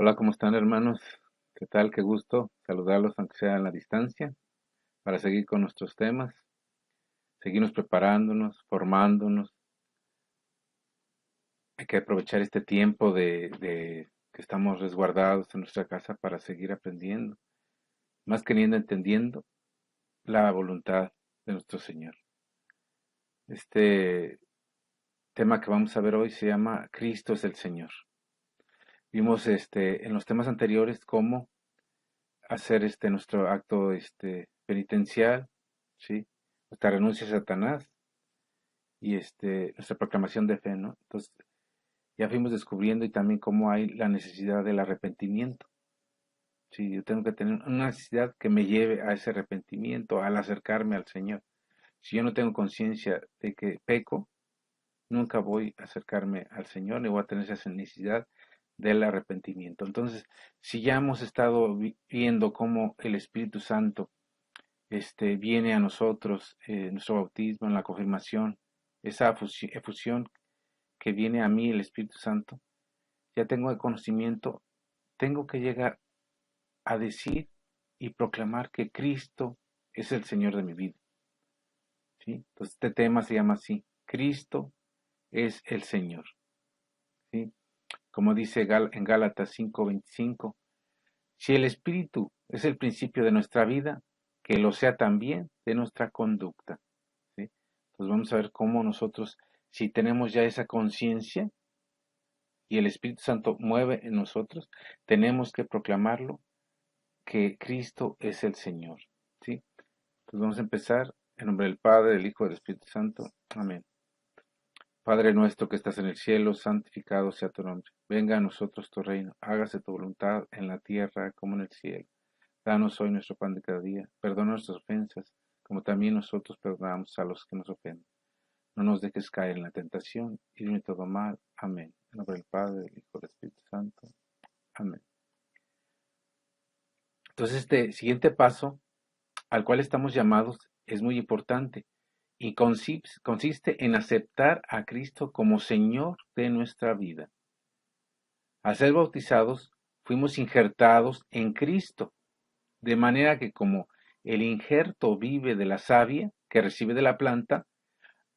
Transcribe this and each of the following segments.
Hola, ¿cómo están, hermanos? ¿Qué tal? Qué gusto saludarlos, aunque sea a la distancia, para seguir con nuestros temas, seguirnos preparándonos, formándonos. Hay que aprovechar este tiempo de que estamos resguardados en nuestra casa para seguir aprendiendo, más queriendo entendiendo la voluntad de nuestro Señor. Este tema que vamos a ver hoy se llama Cristo es el Señor. Vimos en los temas anteriores cómo hacer nuestro acto penitencial, ¿sí? Nuestra renuncia a Satanás y nuestra proclamación de fe, ¿no? Entonces, ya fuimos descubriendo y también cómo hay la necesidad del arrepentimiento. Sí, yo tengo que tener una necesidad que me lleve a ese arrepentimiento, al acercarme al Señor. Si yo no tengo conciencia de que peco, nunca voy a acercarme al Señor ni voy a tener esa necesidad del arrepentimiento. Entonces, si ya hemos estado viendo cómo el Espíritu Santo viene a nosotros, nuestro bautismo, en la confirmación, esa efusión que viene a mí el Espíritu Santo, ya tengo el conocimiento, tengo que llegar a decir y proclamar que Cristo es el Señor de mi vida, ¿sí? Entonces este tema se llama así, Cristo es el Señor, ¿sí? Como dice en Gálatas 5:25, si el Espíritu es el principio de nuestra vida, que lo sea también de nuestra conducta, ¿sí? Entonces vamos a ver cómo nosotros, si tenemos ya esa conciencia y el Espíritu Santo mueve en nosotros, tenemos que proclamarlo que Cristo es el Señor, ¿sí? Entonces vamos a empezar en nombre del Padre, del Hijo y del Espíritu Santo. Amén. Padre nuestro que estás en el cielo, santificado sea tu nombre. Venga a nosotros tu reino. Hágase tu voluntad en la tierra como en el cielo. Danos hoy nuestro pan de cada día. Perdona nuestras ofensas, como también nosotros perdonamos a los que nos ofenden. No nos dejes caer en la tentación y dime todo mal. Amén. En nombre del Padre, del Hijo y del Espíritu Santo. Amén. Entonces, este siguiente paso al cual estamos llamados es muy importante y consiste en aceptar a Cristo como Señor de nuestra vida. Al ser bautizados, fuimos injertados en Cristo, de manera que como el injerto vive de la savia que recibe de la planta,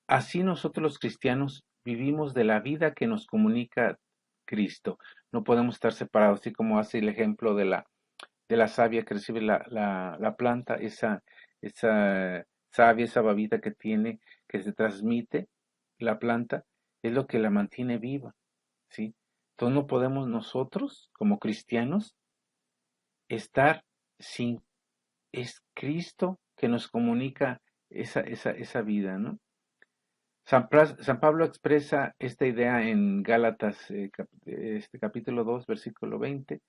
así nosotros los cristianos vivimos de la vida que nos comunica Cristo. No podemos estar separados, así como hace el ejemplo de la savia que recibe la planta, esa savia, esa babita que tiene, que se transmite la planta, es lo que la mantiene viva, ¿sí? Entonces no podemos nosotros, como cristianos, estar sin, es Cristo que nos comunica esa vida, ¿no? San Pablo expresa esta idea en Gálatas, capítulo 2, versículo 20.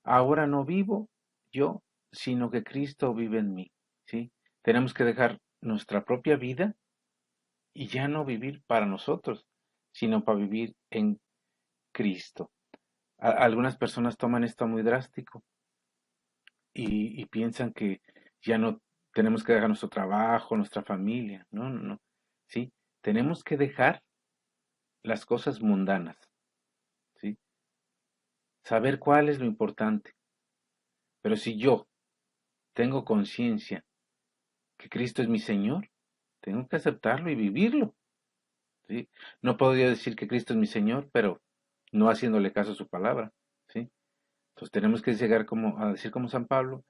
Ahora no vivo yo, sino que Cristo vive en mí, ¿sí? Tenemos que dejar nuestra propia vida y ya no vivir para nosotros, sino para vivir en Cristo. Algunas personas toman esto muy drástico y piensan que ya no tenemos que dejar nuestro trabajo, nuestra familia. No, no, no. ¿Sí? Tenemos que dejar las cosas mundanas, ¿sí? Saber cuál es lo importante. Pero si yo tengo conciencia que Cristo es mi Señor, tengo que aceptarlo y vivirlo, ¿sí? No podría decir que Cristo es mi Señor, pero no haciéndole caso a su palabra, ¿sí? Entonces tenemos que llegar a decir como San Pablo,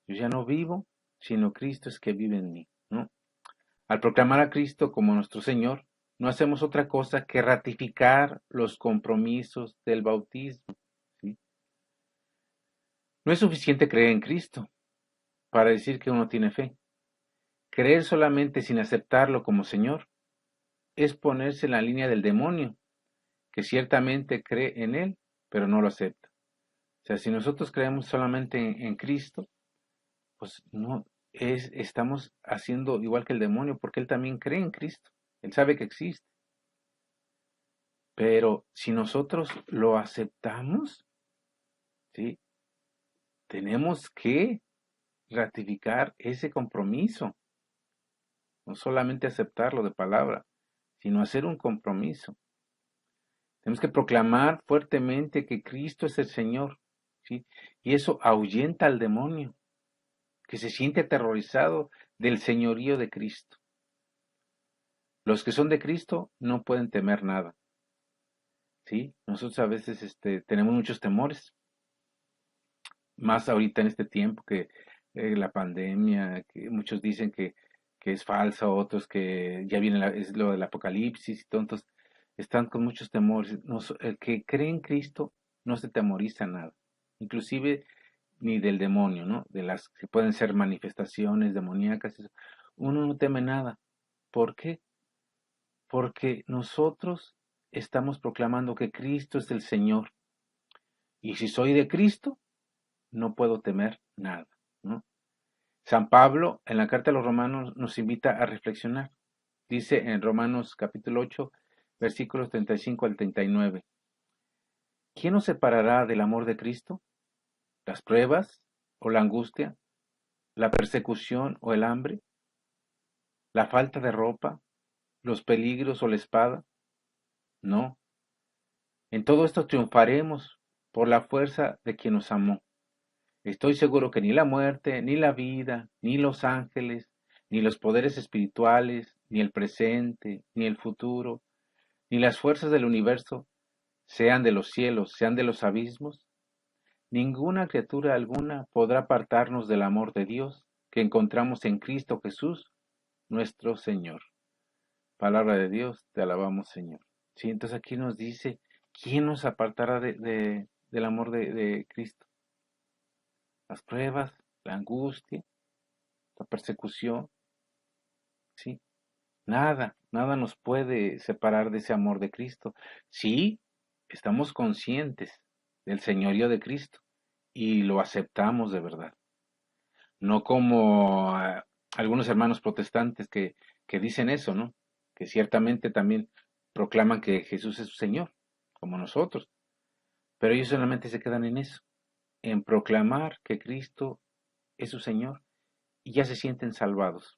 yo ya no vivo, sino Cristo es que vive en mí, ¿no? Al proclamar a Cristo como nuestro Señor, no hacemos otra cosa que ratificar los compromisos del bautismo, ¿sí? No es suficiente creer en Cristo para decir que uno tiene fe. Creer solamente sin aceptarlo como Señor es ponerse en la línea del demonio, que ciertamente cree en Él, pero no lo acepta. O sea, si nosotros creemos solamente en Cristo, pues no estamos haciendo igual que el demonio, porque él también cree en Cristo. Él sabe que existe. Pero si nosotros lo aceptamos, ¿sí? Tenemos que ratificar ese compromiso. No solamente aceptarlo de palabra, sino hacer un compromiso. Tenemos que proclamar fuertemente que Cristo es el Señor, ¿sí? Y eso ahuyenta al demonio, que se siente aterrorizado del señorío de Cristo. Los que son de Cristo no pueden temer nada, ¿sí? Nosotros a veces tenemos muchos temores, más ahorita en este tiempo que la pandemia, que muchos dicen que es falsa, otros que ya viene es lo del apocalipsis y todo, entonces están con muchos temores. El que cree en Cristo no se temoriza nada, inclusive ni del demonio, ¿no? De las que pueden ser manifestaciones demoníacas, eso. Uno no teme nada. ¿Por qué? Porque nosotros estamos proclamando que Cristo es el Señor. Y si soy de Cristo, no puedo temer nada, ¿no? San Pablo, en la carta a los Romanos, nos invita a reflexionar. Dice en Romanos capítulo 8, versículos 35 al 39. ¿Quién nos separará del amor de Cristo? ¿Las pruebas o la angustia? ¿La persecución o el hambre? ¿La falta de ropa? ¿Los peligros o la espada? No. En todo esto triunfaremos por la fuerza de quien nos amó. Estoy seguro que ni la muerte, ni la vida, ni los ángeles, ni los poderes espirituales, ni el presente, ni el futuro, ni las fuerzas del universo, sean de los cielos, sean de los abismos, ninguna criatura alguna podrá apartarnos del amor de Dios que encontramos en Cristo Jesús, nuestro Señor. Palabra de Dios, te alabamos, Señor. Sí, entonces aquí nos dice, ¿quién nos apartará del amor de Cristo? Las pruebas, la angustia, la persecución, ¿sí? Nada nos puede separar de ese amor de Cristo. Sí, estamos conscientes del señorío de Cristo y lo aceptamos de verdad. No como algunos hermanos protestantes que dicen eso, ¿no? Que ciertamente también proclaman que Jesús es su Señor, como nosotros. Pero ellos solamente se quedan en eso, en proclamar que Cristo es su Señor y ya se sienten salvados.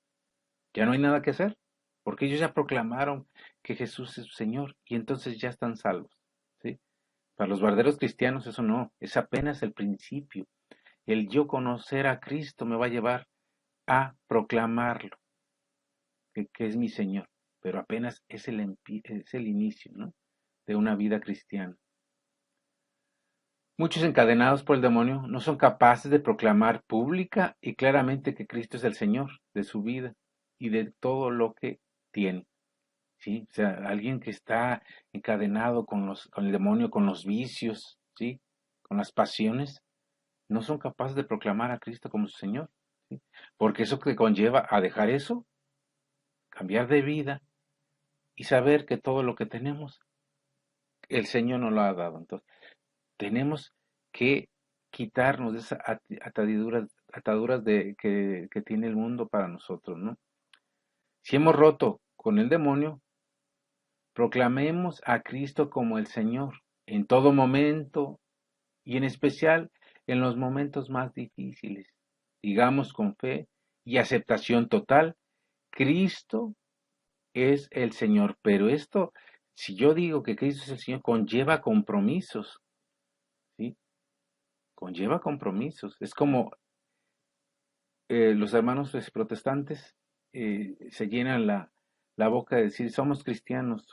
Ya no hay nada que hacer, porque ellos ya proclamaron que Jesús es su Señor y entonces ya están salvos, ¿sí? Para los verdaderos cristianos eso no, es apenas el principio. El yo conocer a Cristo me va a llevar a proclamarlo, que es mi Señor, pero apenas es el inicio, ¿no? De una vida cristiana. Muchos encadenados por el demonio no son capaces de proclamar pública y claramente que Cristo es el Señor de su vida y de todo lo que tiene. ¿Sí? O sea, alguien que está encadenado con el demonio, con los vicios, ¿sí? Con las pasiones, no son capaces de proclamar a Cristo como su Señor, ¿sí? Porque eso que conlleva a dejar eso, cambiar de vida y saber que todo lo que tenemos, el Señor nos lo ha dado. Entonces, tenemos que quitarnos de esas ataduras que tiene el mundo para nosotros, ¿no? Si hemos roto con el demonio, proclamemos a Cristo como el Señor en todo momento y en especial en los momentos más difíciles. Digamos con fe y aceptación total, Cristo es el Señor. Pero esto, si yo digo que Cristo es el Señor, conlleva compromisos, ¿sí? Conlleva compromisos. Es como los hermanos protestantes se llenan la boca de decir, somos cristianos,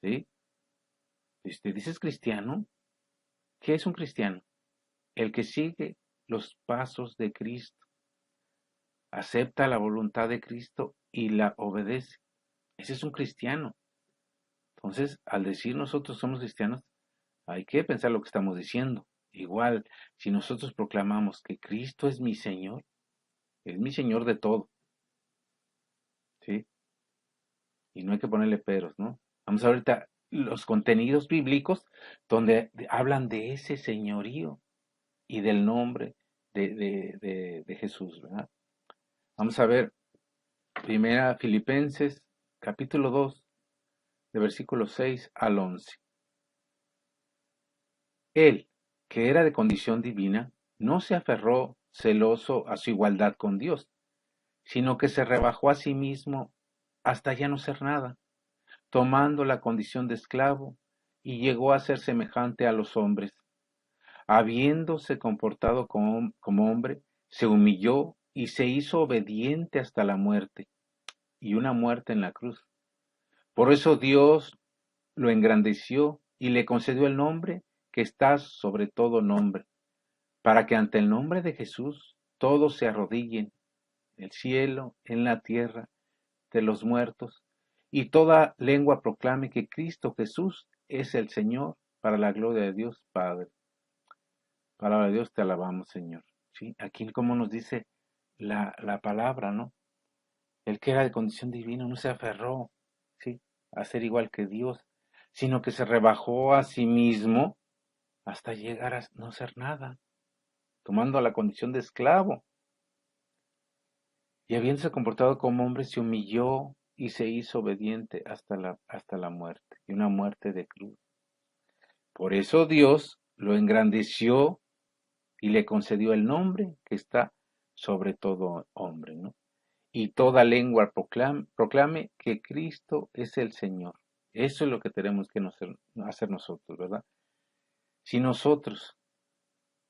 ¿sí? ¿Dices cristiano? ¿Qué es un cristiano? El que sigue los pasos de Cristo, acepta la voluntad de Cristo y la obedece. Ese es un cristiano. Entonces, al decir nosotros somos cristianos, hay que pensar lo que estamos diciendo. Igual, si nosotros proclamamos que Cristo es mi Señor de todo, ¿sí? Y no hay que ponerle peros, ¿no? Vamos a ver ahorita los contenidos bíblicos donde hablan de ese señorío y del nombre de Jesús, ¿verdad? Vamos a ver primera Filipenses, capítulo 2, de versículos 6 al 11. Él, que era de condición divina, no se aferró celoso a su igualdad con Dios, sino que se rebajó a sí mismo hasta ya no ser nada, tomando la condición de esclavo y llegó a ser semejante a los hombres. Habiéndose comportado como hombre, se humilló y se hizo obediente hasta la muerte, y una muerte en la cruz. Por eso Dios lo engrandeció y le concedió el nombre que está sobre todo nombre, para que ante el nombre de Jesús todos se arrodillen, en el cielo, en la tierra, de los muertos, y toda lengua proclame que Cristo Jesús es el Señor, para la gloria de Dios Padre. Palabra de Dios, te alabamos, Señor. ¿Sí? Aquí como nos dice la palabra, ¿no? El que era de condición divina no se aferró, ¿sí? A ser igual que Dios, sino que se rebajó a sí mismo hasta llegar a no ser nada, tomando la condición de esclavo. Y habiéndose comportado como hombre, se humilló y se hizo obediente hasta la muerte, y una muerte de cruz. Por eso Dios lo engrandeció y le concedió el nombre que está sobre todo hombre, ¿no? Y toda lengua proclame que Cristo es el Señor. Eso es lo que tenemos que hacer nosotros, ¿verdad? Si nosotros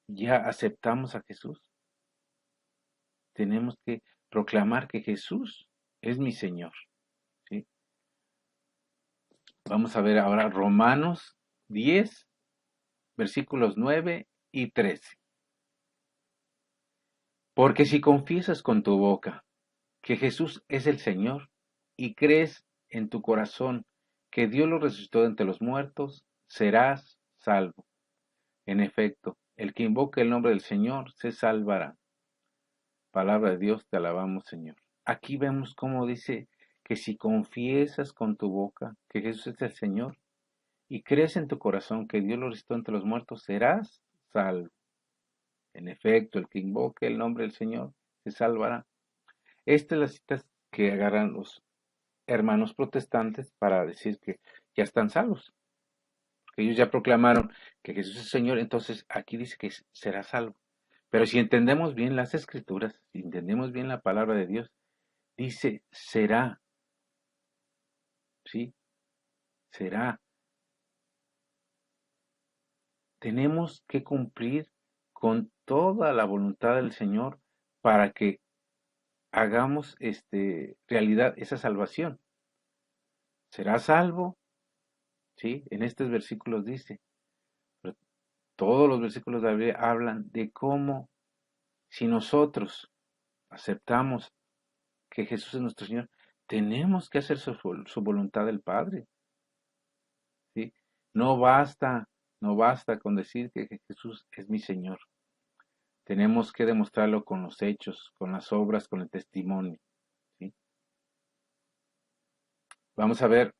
ya aceptamos a Jesús, tenemos que proclamar que Jesús es mi Señor, ¿sí? Vamos a ver ahora Romanos 10, versículos 9 y 13. Porque si confiesas con tu boca que Jesús es el Señor y crees en tu corazón que Dios lo resucitó de entre los muertos, serás salvo. En efecto, el que invoque el nombre del Señor se salvará. Palabra de Dios, te alabamos, Señor. Aquí vemos cómo dice que si confiesas con tu boca que Jesús es el Señor y crees en tu corazón que Dios lo resucitó entre los muertos, serás salvo. En efecto, el que invoque el nombre del Señor se salvará. Estas son las citas que agarran los hermanos protestantes para decir que ya están salvos, que ellos ya proclamaron que Jesús es Señor, entonces aquí dice que será salvo. Pero si entendemos bien las escrituras, si entendemos bien la palabra de Dios, dice será, ¿sí? Será. Tenemos que cumplir con toda la voluntad del Señor para que hagamos realidad esa salvación. Será salvo, ¿sí? En estos versículos dice. Pero todos los versículos de la Biblia hablan de cómo si nosotros aceptamos que Jesús es nuestro Señor, tenemos que hacer su voluntad del Padre, ¿sí? No basta, no basta con decir que Jesús es mi Señor. Tenemos que demostrarlo con los hechos, con las obras, con el testimonio, ¿sí? Vamos a ver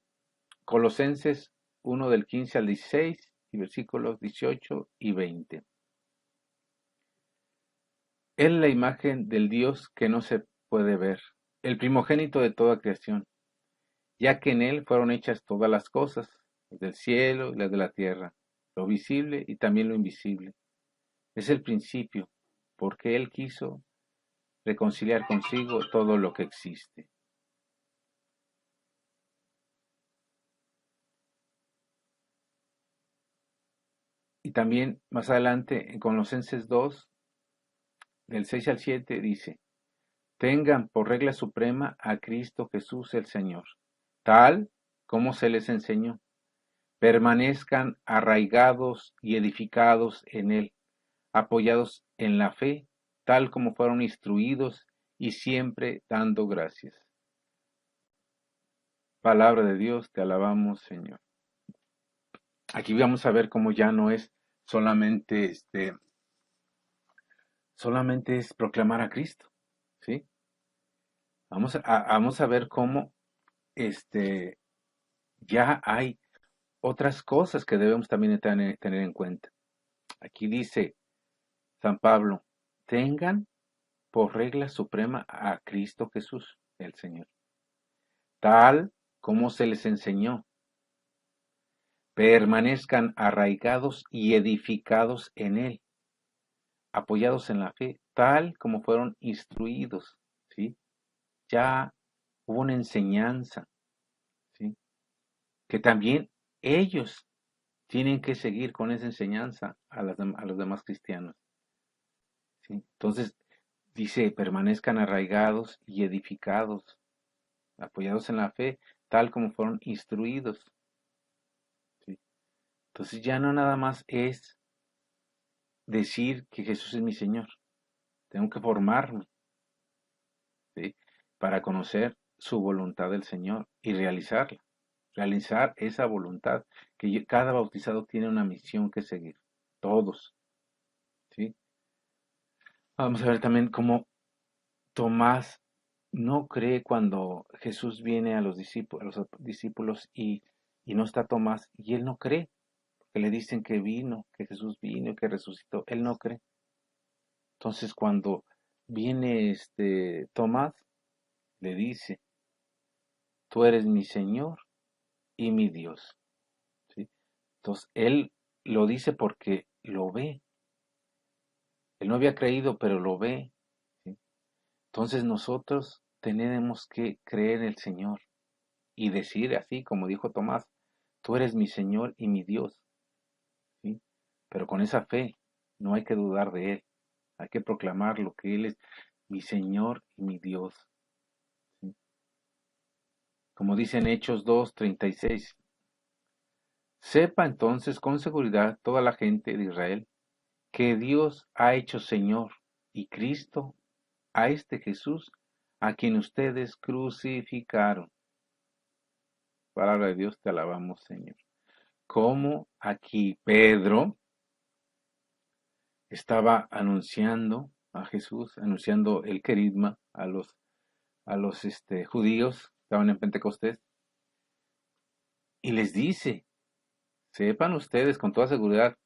Colosenses 1 del 15 al 16 y versículos 18 y 20. Él es la imagen del Dios que no se puede ver, el primogénito de toda creación, ya que en él fueron hechas todas las cosas, las del cielo y las de la tierra, lo visible y también lo invisible. Es el principio, porque él quiso reconciliar consigo todo lo que existe. Y también más adelante en Colosenses 2, del 6 al 7, dice, tengan por regla suprema a Cristo Jesús el Señor, tal como se les enseñó. Permanezcan arraigados y edificados en él, apoyados en la fe, tal como fueron instruidos y siempre dando gracias. Palabra de Dios, te alabamos, Señor. Aquí vamos a ver cómo ya no es solamente solamente es proclamar a Cristo, ¿sí? Vamos a ver cómo ya hay otras cosas que debemos también tener en cuenta. Aquí dice San Pablo, tengan por regla suprema a Cristo Jesús, el Señor, tal como se les enseñó. Permanezcan arraigados y edificados en él, apoyados en la fe, tal como fueron instruidos, ¿sí? Ya hubo una enseñanza, ¿sí? Que también ellos tienen que seguir con esa enseñanza a los demás cristianos. ¿Sí? Entonces, dice, permanezcan arraigados y edificados, apoyados en la fe, tal como fueron instruidos. ¿Sí? Entonces ya no nada más es decir que Jesús es mi Señor. Tengo que formarme, ¿sí? Para conocer su voluntad del Señor y realizarla. Realizar esa voluntad. Cada bautizado tiene una misión que seguir. Todos. ¿Sí? Vamos a ver también cómo Tomás no cree cuando Jesús viene a los discípulos y no está Tomás, y él no cree, que le dicen que vino, que Jesús vino, que resucitó, él no cree. Entonces cuando viene Tomás, le dice, tú eres mi Señor y mi Dios. ¿Sí? Entonces él lo dice porque lo ve. Él no había creído, pero lo ve. ¿Sí? Entonces nosotros tenemos que creer en el Señor y decir así, como dijo Tomás, tú eres mi Señor y mi Dios. ¿Sí? Pero con esa fe no hay que dudar de Él, hay que proclamar lo que Él es mi Señor y mi Dios. ¿Sí? Como dice en Hechos 2:36, sepa entonces con seguridad toda la gente de Israel que Dios ha hecho Señor y Cristo a este Jesús a quien ustedes crucificaron. Palabra de Dios, te alabamos, Señor. Como aquí Pedro estaba anunciando a Jesús, anunciando el querigma a los judíos que estaban en Pentecostés, y les dice, sepan ustedes con toda seguridad,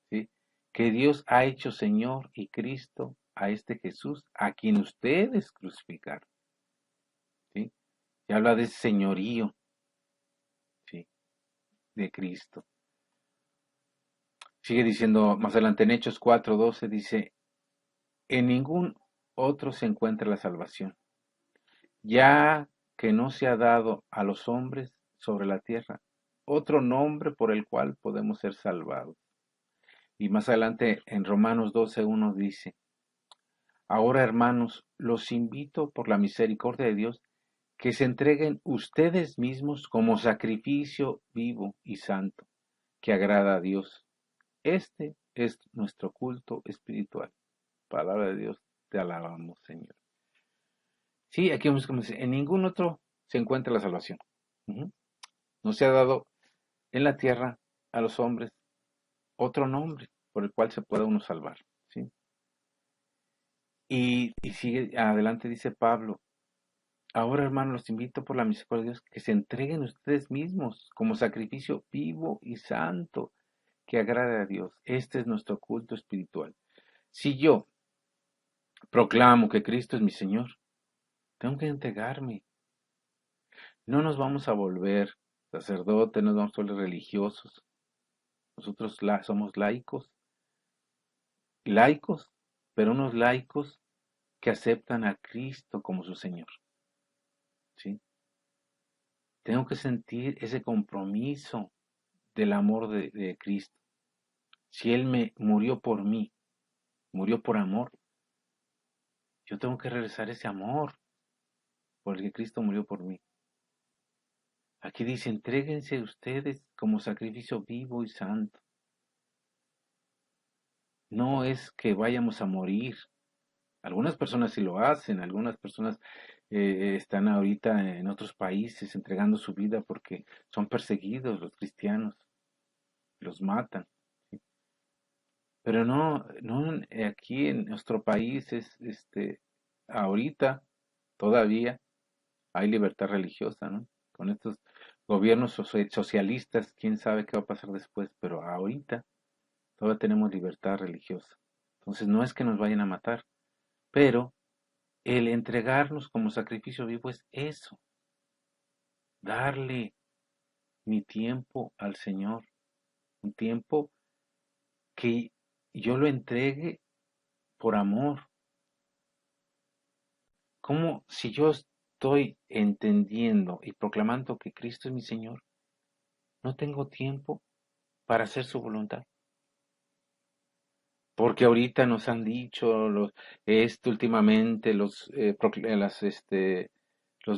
¿sí? Que Dios ha hecho Señor y Cristo a este Jesús, a quien ustedes crucificaron. ¿Sí? Y habla de ese señorío, ¿sí? De Cristo. Sigue diciendo más adelante en Hechos 4:12, dice, en ningún otro se encuentra la salvación, ya que no se ha dado a los hombres sobre la tierra otro nombre por el cual podemos ser salvados. Y más adelante en Romanos 12:1 dice, ahora hermanos, los invito por la misericordia de Dios que se entreguen ustedes mismos como sacrificio vivo y santo, que agrada a Dios. Este es nuestro culto espiritual. Palabra de Dios, te alabamos, Señor. Sí, aquí vemos como dice, en ningún otro se encuentra la salvación. Ujú. No se ha dado en la tierra a los hombres otro nombre por el cual se pueda uno salvar. ¿Sí? Y sigue adelante, dice Pablo, ahora hermanos, los invito por la misericordia de Dios que se entreguen ustedes mismos como sacrificio vivo y santo que agrade a Dios. Este es nuestro culto espiritual. Si yo proclamo que Cristo es mi Señor, tengo que entregarme. No nos vamos a volver sacerdotes, no nos vamos a volver religiosos. Nosotros somos laicos, pero unos laicos que aceptan a Cristo como su Señor. ¿Sí? Tengo que sentir ese compromiso del amor de Cristo. Si Él me murió por mí, murió por amor, yo tengo que regresar ese amor por el que Cristo murió por mí. Aquí dice, entréguense ustedes como sacrificio vivo y santo. No es que vayamos a morir. Algunas personas sí lo hacen, algunas personas están ahorita en otros países entregando su vida porque son perseguidos los cristianos, los matan. ¿Sí? Pero no aquí en nuestro país ahorita todavía hay libertad religiosa, ¿no? Con estos gobiernos socialistas, quién sabe qué va a pasar después, pero ahorita todavía tenemos libertad religiosa. Entonces no es que nos vayan a matar, pero el entregarnos como sacrificio vivo es eso, darle mi tiempo al Señor, un tiempo que yo lo entregue por amor. Como si yo estoy entendiendo y proclamando que Cristo es mi Señor, no tengo tiempo para hacer su voluntad. Porque ahorita nos han dicho últimamente los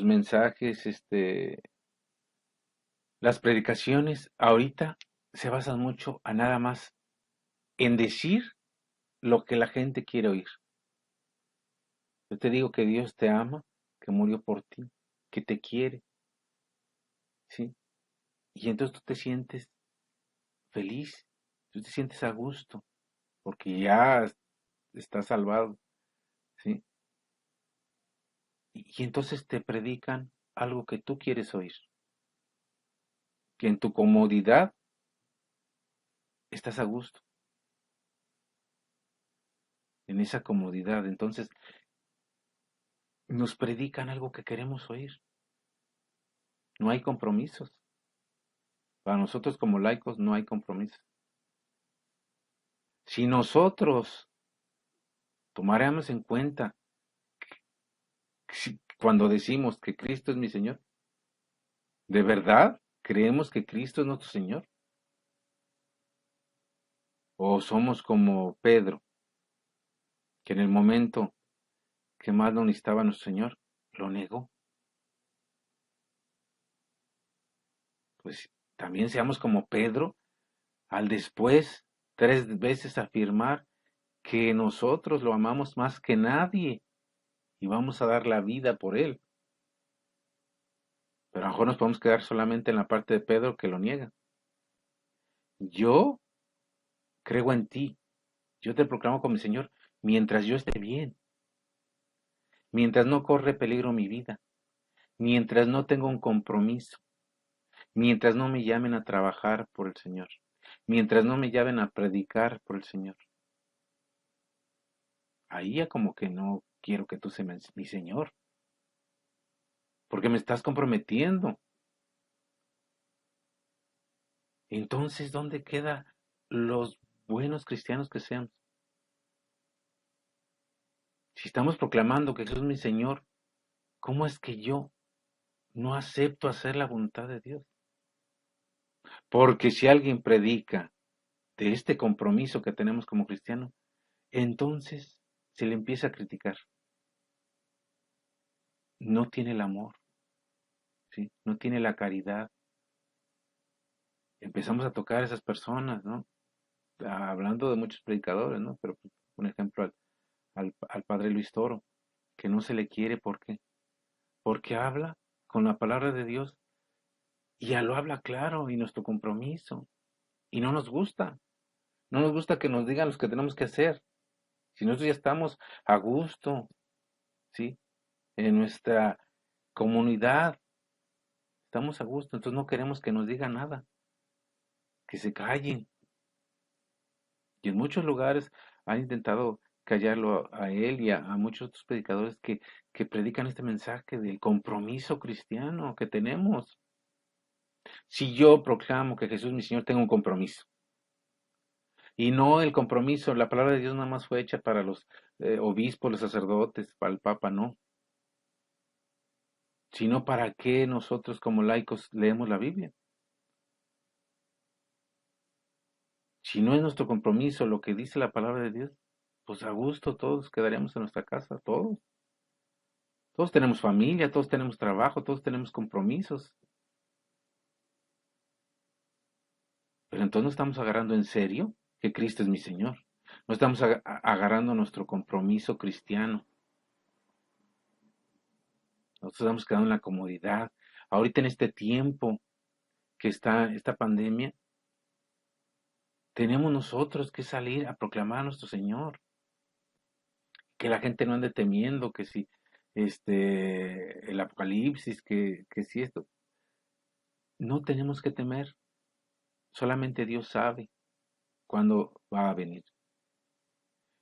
mensajes, las predicaciones, ahorita se basan mucho a nada más en decir lo que la gente quiere oír. Yo te digo que Dios te ama, que murió por ti, que te quiere, ¿sí? Y entonces tú te sientes feliz, tú te sientes a gusto, porque ya estás salvado, ¿sí? Y entonces te predican algo que tú quieres oír, que en tu comodidad estás a gusto, en esa comodidad. Entonces nos predican algo que queremos oír. No hay compromisos. Para nosotros como laicos no hay compromisos. Si nosotros tomáramos en cuenta cuando decimos que Cristo es mi Señor, ¿de verdad creemos que Cristo es nuestro Señor? ¿O somos como Pedro, que en el momento que más lo necesitaba nuestro Señor, lo negó? Pues también seamos como Pedro, al después 3 veces afirmar que nosotros lo amamos más que nadie y vamos a dar la vida por él. Pero a lo mejor nos podemos quedar solamente en la parte de Pedro que lo niega. Yo creo en ti, yo te proclamo como mi Señor, mientras yo esté bien, mientras no corre peligro mi vida, mientras no tengo un compromiso, mientras no me llamen a trabajar por el Señor, mientras no me llamen a predicar por el Señor. Ahí ya como que no quiero que tú seas mi Señor, porque me estás comprometiendo. Entonces, ¿dónde quedan los buenos cristianos que seamos? Si estamos proclamando que Jesús es mi Señor, ¿cómo es que yo no acepto hacer la voluntad de Dios? Porque si alguien predica de este compromiso que tenemos como cristianos, entonces se le empieza a criticar. No tiene el amor, ¿sí? No tiene la caridad. Empezamos a tocar a esas personas, ¿no? Hablando de muchos predicadores, ¿no? Pero un ejemplo al padre Luis Toro, que no se le quiere, ¿por qué? Porque habla con la palabra de Dios y ya lo habla claro y nuestro compromiso. Y no nos gusta. No nos gusta que nos digan los que tenemos que hacer. Si nosotros ya estamos a gusto, ¿sí? En nuestra comunidad, estamos a gusto, entonces no queremos que nos digan nada, que se callen. Y en muchos lugares han intentado callarlo a él y a muchos otros predicadores que predican este mensaje del compromiso cristiano que tenemos. Si yo proclamo que Jesús mi Señor, tengo un compromiso. Y no el compromiso, la palabra de Dios nada más fue hecha para los obispos, los sacerdotes, para el Papa, no. Sino para qué nosotros como laicos leemos la Biblia. Si no es nuestro compromiso lo que dice la palabra de Dios, pues a gusto todos quedaríamos en nuestra casa, todos. Todos tenemos familia, todos tenemos trabajo, todos tenemos compromisos. Pero entonces no estamos agarrando en serio que Cristo es mi Señor. No estamos agarrando nuestro compromiso cristiano. Nosotros estamos quedando en la comodidad. Ahorita en este tiempo que está esta pandemia, tenemos nosotros que salir a proclamar a nuestro Señor. Que la gente no ande temiendo que si el apocalipsis, que si esto. No tenemos que temer. Solamente Dios sabe cuándo va a venir.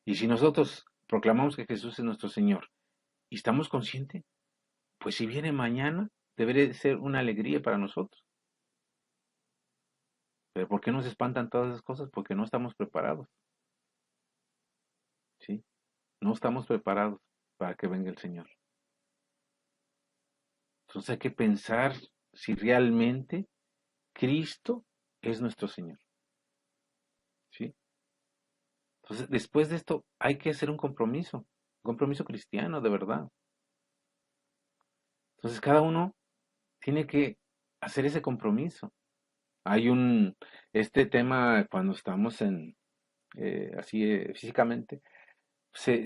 Y si nosotros proclamamos que Jesús es nuestro Señor y estamos conscientes, pues si viene mañana, debería ser una alegría para nosotros. Pero ¿por qué nos espantan todas esas cosas? Porque no estamos preparados. ¿Sí? No estamos preparados para que venga el Señor. Entonces hay que pensar si realmente Cristo es nuestro Señor. Entonces, después de esto, hay que hacer un compromiso cristiano, de verdad. Entonces, cada uno tiene que hacer ese compromiso. Hay este tema cuando estamos así físicamente, se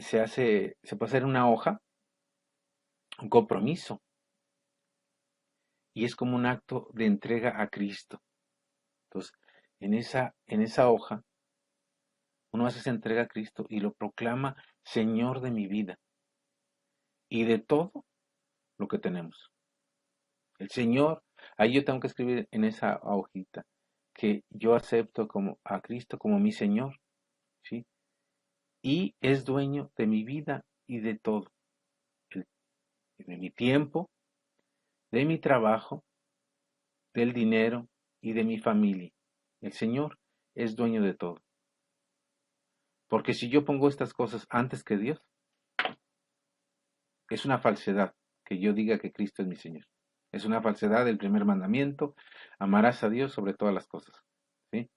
puede hacer una hoja, un compromiso, y es como un acto de entrega a Cristo. Entonces, en esa hoja, uno hace esa entrega a Cristo y lo proclama Señor de mi vida y de todo lo que tenemos. El Señor, ahí yo tengo que escribir en esa hojita que yo acepto a Cristo como mi Señor, ¿sí? Y es dueño de mi vida y de todo, el- de mi tiempo, de mi trabajo, del dinero y de mi familia. El Señor es dueño de todo. Porque si yo pongo estas cosas antes que Dios, es una falsedad que yo diga que Cristo es mi Señor. Es una falsedad del primer mandamiento, amarás a Dios sobre todas las cosas, ¿sí?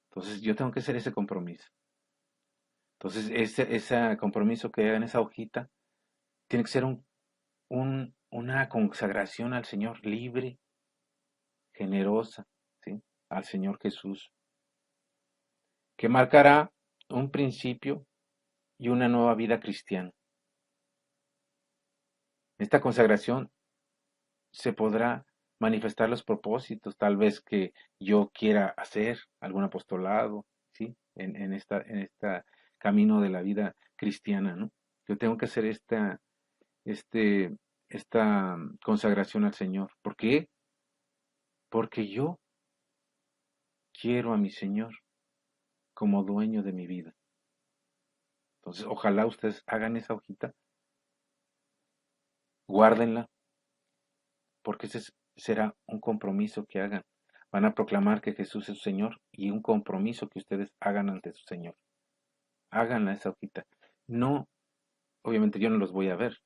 Entonces yo tengo que hacer ese compromiso. Entonces ese compromiso que haga en esa hojita tiene que ser una consagración al Señor libre, generosa, ¿sí? Al Señor Jesús, que marcará un principio y una nueva vida cristiana. Esta consagración se podrá manifestar los propósitos, tal vez que yo quiera hacer algún apostolado, ¿sí? En este camino de la vida cristiana, ¿no? Yo tengo que hacer este, esta consagración al Señor. ¿Por qué? Porque yo quiero a mi Señor como dueño de mi vida. Entonces, ojalá ustedes hagan esa hojita, guárdenla, porque ese será un compromiso que hagan. Van a proclamar que Jesús es su Señor y un compromiso que ustedes hagan ante su Señor. Háganla esa hojita. No, obviamente yo no los voy a ver,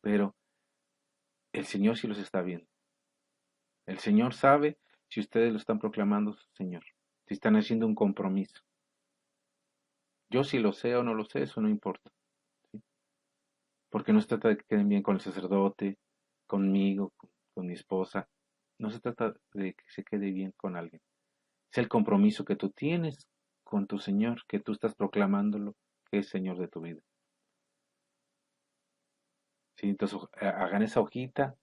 pero el Señor sí los está viendo. El Señor sabe si ustedes lo están proclamando su Señor, si están haciendo un compromiso. Yo si lo sé o no lo sé, eso no importa, ¿sí? Porque no se trata de que queden bien con el sacerdote, conmigo, con mi esposa. No se trata de que se quede bien con alguien. Es el compromiso que tú tienes con tu Señor, que tú estás proclamándolo, que es Señor de tu vida. ¿Sí? Entonces hagan esa hojita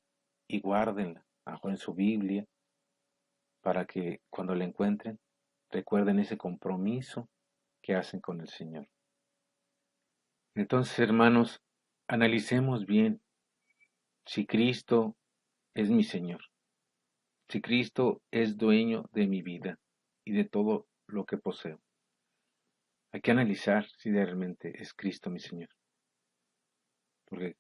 y guárdenla abajo en su Biblia para que cuando la encuentren recuerden ese compromiso que hacen con el Señor. Entonces, hermanos, analicemos bien si Cristo es mi Señor, si Cristo es dueño de mi vida y de todo lo que poseo. Hay que analizar si realmente es Cristo mi Señor, porque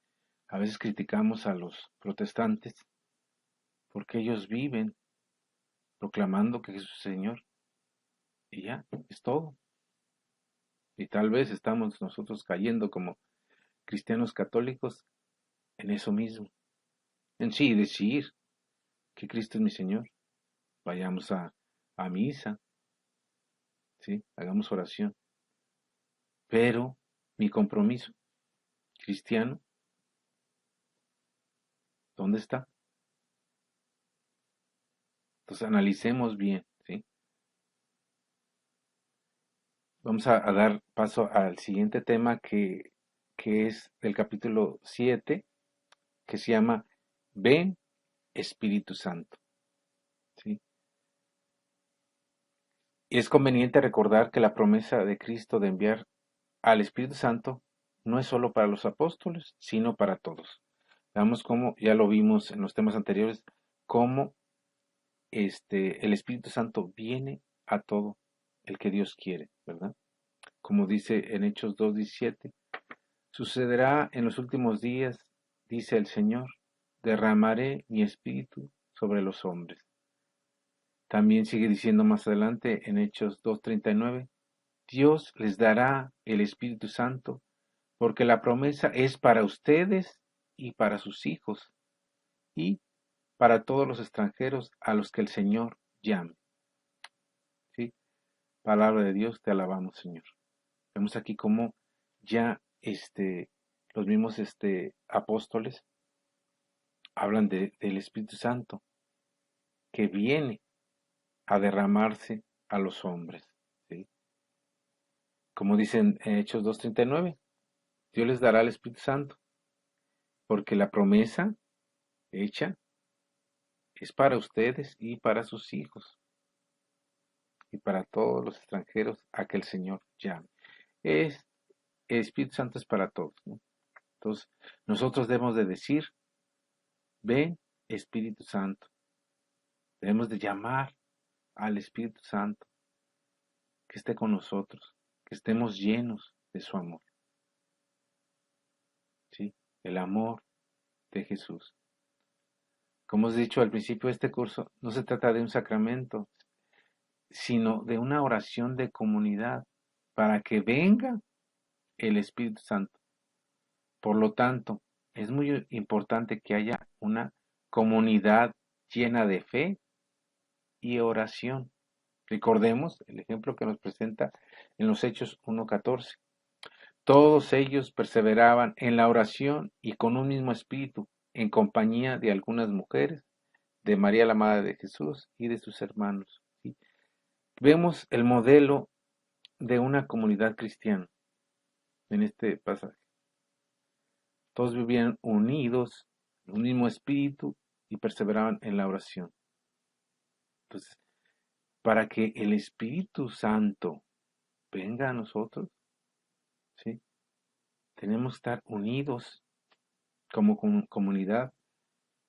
a veces criticamos a los protestantes porque ellos viven proclamando que Jesús es Señor y ya, es todo. Y tal vez estamos nosotros cayendo como cristianos católicos en eso mismo, en sí decir que Cristo es mi Señor. Vayamos a misa, ¿sí? Hagamos oración. Pero mi compromiso cristiano, ¿dónde está? Entonces analicemos bien, ¿sí? Vamos a dar paso al siguiente tema que es del capítulo 7, que se llama Ven Espíritu Santo, ¿sí? Y es conveniente recordar que la promesa de Cristo de enviar al Espíritu Santo no es solo para los apóstoles, sino para todos. Veamos cómo, ya lo vimos en los temas anteriores, cómo el Espíritu Santo viene a todo el que Dios quiere, ¿verdad? Como dice en Hechos 2:17, sucederá en los últimos días, dice el Señor, derramaré mi espíritu sobre los hombres. También sigue diciendo más adelante en Hechos 2:39, Dios les dará el Espíritu Santo porque la promesa es para ustedes y para sus hijos y para todos los extranjeros a los que el Señor llame. ¿Sí? Palabra de Dios, te alabamos, Señor. Vemos aquí cómo ya los mismos apóstoles hablan del Espíritu Santo que viene a derramarse a los hombres, ¿sí? Como dicen en Hechos 2:39, Dios les dará el Espíritu Santo, porque la promesa hecha es para ustedes y para sus hijos y para todos los extranjeros a que el Señor llame. El Espíritu Santo es para todos, ¿no? Entonces, nosotros debemos de decir, ven Espíritu Santo. Debemos de llamar al Espíritu Santo que esté con nosotros, que estemos llenos de su amor, ¿sí? El amor de Jesús. Como os he dicho al principio de este curso, no se trata de un sacramento, sino de una oración de comunidad para que venga el Espíritu Santo. Por lo tanto, es muy importante que haya una comunidad llena de fe y oración. Recordemos el ejemplo que nos presenta en los Hechos 1:14. Todos ellos perseveraban en la oración y con un mismo espíritu, en compañía de algunas mujeres, de María la Madre de Jesús y de sus hermanos. ¿Sí? Vemos el modelo de una comunidad cristiana en este pasaje. Todos vivían unidos en un mismo espíritu y perseveraban en la oración. Entonces, para que el Espíritu Santo venga a nosotros, ¿sí? Tenemos que estar unidos como comunidad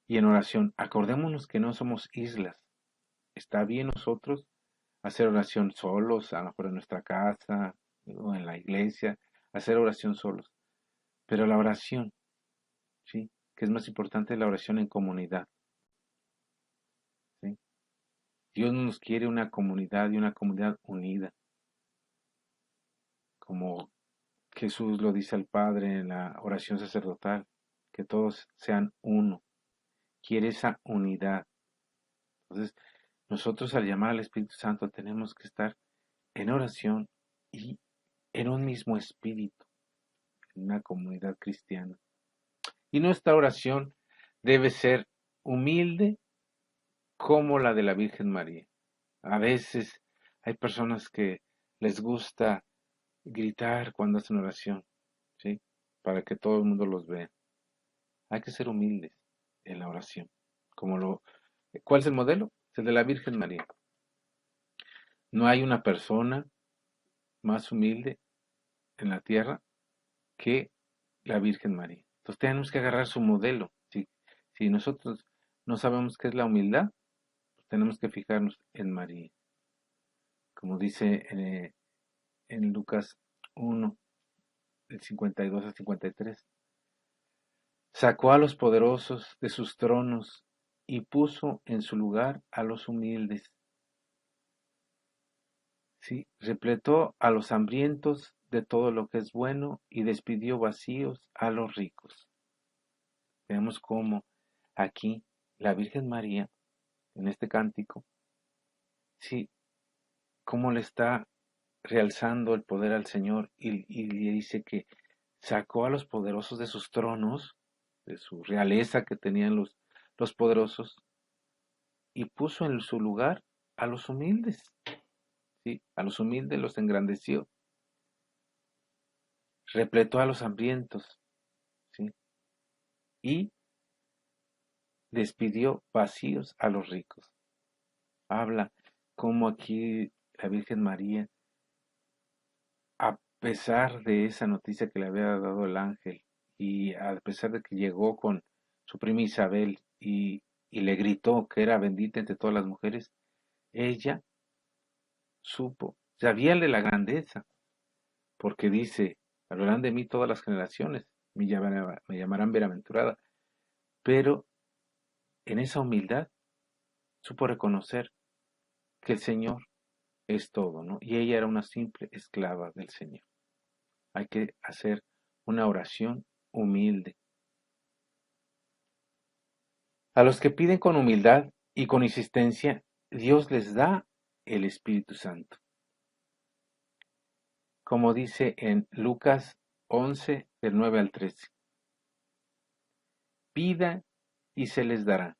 y en oración. Acordémonos que no somos islas. Está bien nosotros hacer oración solos, a lo mejor en nuestra casa o en la iglesia, hacer oración solos. Pero la oración, ¿sí? Que es más importante la oración en comunidad, ¿sí? Dios nos quiere una comunidad y una comunidad unida, como Jesús lo dice al Padre en la oración sacerdotal, que todos sean uno. Quiere esa unidad. Entonces, nosotros al llamar al Espíritu Santo tenemos que estar en oración y en un mismo espíritu, en una comunidad cristiana. Y nuestra oración debe ser humilde como la de la Virgen María. A veces hay personas que les gusta gritar cuando hacen oración, ¿sí? Para que todo el mundo los vea. Hay que ser humildes en la oración. ¿Cuál es el modelo? Es el de la Virgen María. No hay una persona más humilde en la tierra que la Virgen María. Entonces tenemos que agarrar su modelo. Si nosotros no sabemos qué es la humildad, pues tenemos que fijarnos en María. Como dice en Lucas 1, del 52 al 53. Sacó a los poderosos de sus tronos y puso en su lugar a los humildes. ¿Sí? Repletó a los hambrientos de todo lo que es bueno y despidió vacíos a los ricos. Vemos cómo aquí la Virgen María, en este cántico, sí, cómo le está realzando el poder al Señor y le dice que sacó a los poderosos de sus tronos, de su realeza que tenían los poderosos, y puso en su lugar a los humildes. ¿Sí? A los humildes los engrandeció. Repletó a los hambrientos, ¿sí? Y despidió vacíos a los ricos. Habla como aquí la Virgen María, a pesar de esa noticia que le había dado el ángel, y a pesar de que llegó con su prima Isabel y le gritó que era bendita entre todas las mujeres, ella supo, sabía de la grandeza, porque dice, hablarán de mí todas las generaciones, me llamarán bienaventurada, pero en esa humildad supo reconocer que el Señor es todo, ¿no? Y ella era una simple esclava del Señor. Hay que hacer una oración humilde. A los que piden con humildad y con insistencia, Dios les da el Espíritu Santo. como dice en Lucas 11, del 9 al 13. Pidan y se les dará.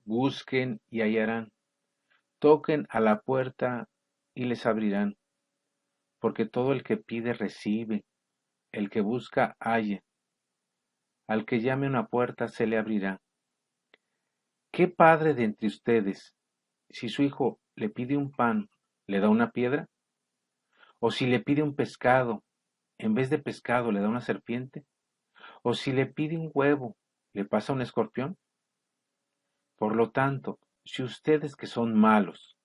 Busquen y hallarán. Toquen a la puerta y les abrirán. Porque todo el que pide recibe, el que busca halla. Al que llame a una puerta se le abrirá. ¿Qué padre de entre ustedes, si su hijo le pide un pan, le da una piedra? ¿O si le pide un pescado, en vez de pescado le da una serpiente? ¿O si le pide un huevo, le pasa un escorpión? Por lo tanto, si ustedes que son malos